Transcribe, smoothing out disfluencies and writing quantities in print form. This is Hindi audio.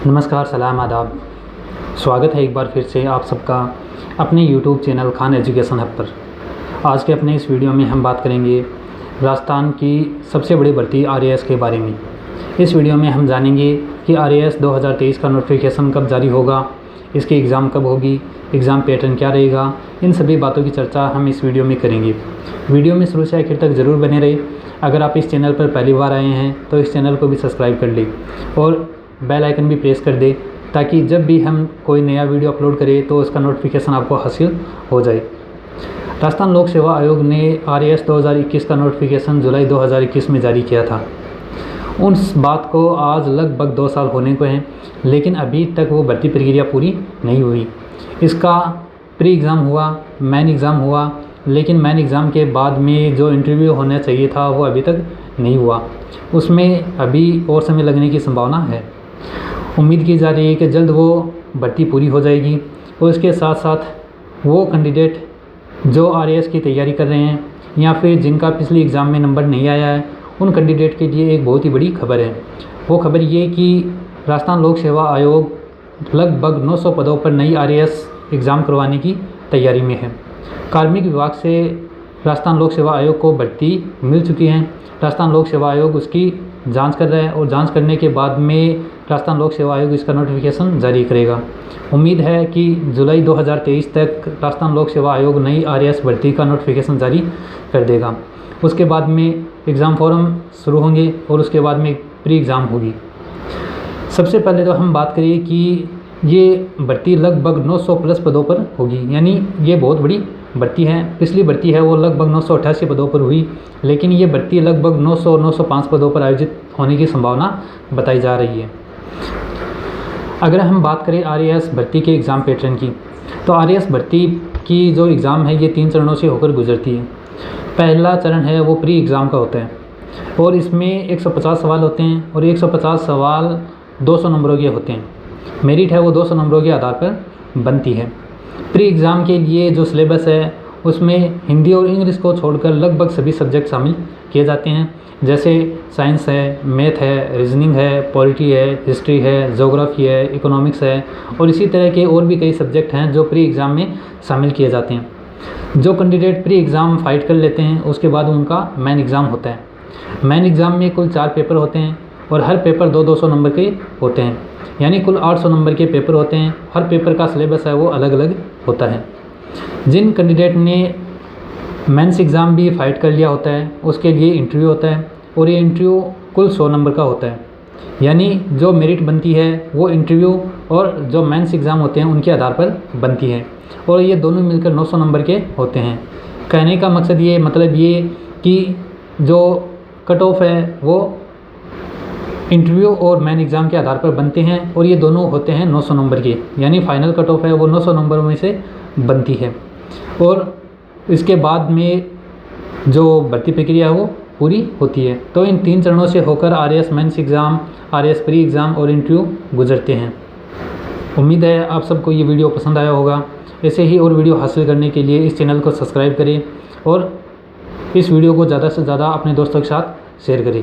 नमस्कार, सलाम, आदाब। स्वागत है एक बार फिर से आप सबका अपने YouTube channel Khan education hub पर। आज के अपने इस वीडियो में हम बात करेंगे राजस्थान की सबसे बड़ी भर्ती RAS के बारे में। इस वीडियो में हम जानेंगे कि RAS 2023 का नोटिफिकेशन कब जारी होगा, इसकी एग्ज़ाम कब होगी, एग्ज़ाम पैटर्न क्या रहेगा, इन सभी बातों की चर्चा हम इस वीडियो में करेंगे। वीडियो में शुरू से आखिर तक ज़रूर बने रहे। अगर आप इस चैनल पर पहली बार आए हैं तो इस चैनल को भी सब्सक्राइब कर लें और बेल आइकन भी प्रेस कर दें, ताकि जब भी हम कोई नया वीडियो अपलोड करें तो उसका नोटिफिकेशन आपको हासिल हो जाए। राजस्थान लोक सेवा आयोग ने RAS 2021 का नोटिफिकेशन जुलाई 2021 में जारी किया था। उस बात को आज लगभग 2 साल होने को हैं, लेकिन अभी तक वो भर्ती प्रक्रिया पूरी नहीं हुई। इसका प्री एग्ज़ाम हुआ, मेन एग्ज़ाम हुआ, लेकिन मेन एग्ज़ाम के बाद में जो इंटरव्यू होना चाहिए था वो अभी तक नहीं हुआ। उसमें अभी और समय लगने की संभावना है। उम्मीद की जा रही है कि जल्द वो भर्ती पूरी हो जाएगी और इसके साथ साथ वो कैंडिडेट जो RAS की तैयारी कर रहे हैं या फिर जिनका पिछले एग्ज़ाम में नंबर नहीं आया है, उन कैंडिडेट के लिए एक बहुत ही बड़ी खबर है। वो खबर ये कि राजस्थान लोक सेवा आयोग लगभग 900 पदों पर नई RAS एग्ज़ाम करवाने की तैयारी में है। कार्मिक विभाग से राजस्थान लोक सेवा आयोग को भर्ती मिल चुकी है। राजस्थान लोक सेवा आयोग उसकी जांच कर रहा है और जांच करने के बाद में राजस्थान लोक सेवा आयोग इसका नोटिफिकेशन जारी करेगा। उम्मीद है कि जुलाई 2023 तक राजस्थान लोक सेवा आयोग नई RAS भर्ती का नोटिफिकेशन जारी कर देगा। उसके बाद में एग्ज़ाम फॉर्म शुरू होंगे और उसके बाद में प्री एग्ज़ाम होगी। सबसे पहले तो हम बात करिए कि ये भर्ती लगभग 900 प्लस पदों पर होगी, यानी ये बहुत बड़ी भर्ती है। पिछली भर्ती है वो लगभग 988 पदों पर हुई, लेकिन ये भर्ती लगभग 900-905 पदों पर आयोजित होने की संभावना बताई जा रही है। अगर हम बात करें RAS भर्ती के एग्ज़ाम पैटर्न की, तो RAS भर्ती की जो एग्ज़ाम है ये 3 चरणों से होकर गुजरती है। पहला चरण है वो प्री एग्ज़ाम का होता है और इसमें 150 सवाल होते हैं और 150 सवाल 200 नंबरों के होते हैं। मेरिट है वो 200 नंबरों के आधार पर बनती है। प्री एग्ज़ाम के लिए जो सिलेबस है उसमें हिंदी और इंग्लिश को छोड़कर लगभग सभी सब्जेक्ट शामिल किए जाते हैं, जैसे साइंस है, मैथ है, रीजनिंग है, पॉलिटी है, हिस्ट्री है, ज्योग्राफी है, इकोनॉमिक्स है और इसी तरह के और भी कई सब्जेक्ट हैं जो प्री एग्ज़ाम में शामिल किए जाते हैं। जो कैंडिडेट प्री एग्ज़ाम फाइट कर लेते हैं उसके बाद उनका मेन एग्ज़ाम होता है। मेन एग्ज़ाम में कुल 4 पेपर होते हैं और हर पेपर 200-200 नंबर के होते हैं, यानी कुल 800 नंबर के पेपर होते हैं। हर पेपर का सिलेबस है वो अलग अलग होता है। जिन कैंडिडेट ने मेंस एग्ज़ाम भी फाइट कर लिया होता है उसके लिए इंटरव्यू होता है और ये इंटरव्यू कुल 100 नंबर का होता है, यानी जो मेरिट बनती है वो इंटरव्यू और जो मेंस एग्ज़ाम होते हैं उनके आधार पर बनती है और ये दोनों मिलकर 900 नंबर के होते हैं। कहने का मकसद ये कि जो कट ऑफ है वो इंटरव्यू और मेन एग्ज़ाम के आधार पर बनते हैं और ये दोनों होते हैं 900 नंबर के, यानी फाइनल कट ऑफ है वो 900 नंबरों में से बनती है और इसके बाद में जो भर्ती प्रक्रिया है वो पूरी होती है। तो इन 3 चरणों से होकर RAS mains exam, RAS pre exam और इंटरव्यू गुजरते हैं। उम्मीद है आप सबको ये वीडियो पसंद आया होगा। ऐसे ही और वीडियो हासिल करने के लिए इस चैनल को सब्सक्राइब करें और इस वीडियो को ज़्यादा से ज़्यादा अपने दोस्तों के साथ शेयर करें।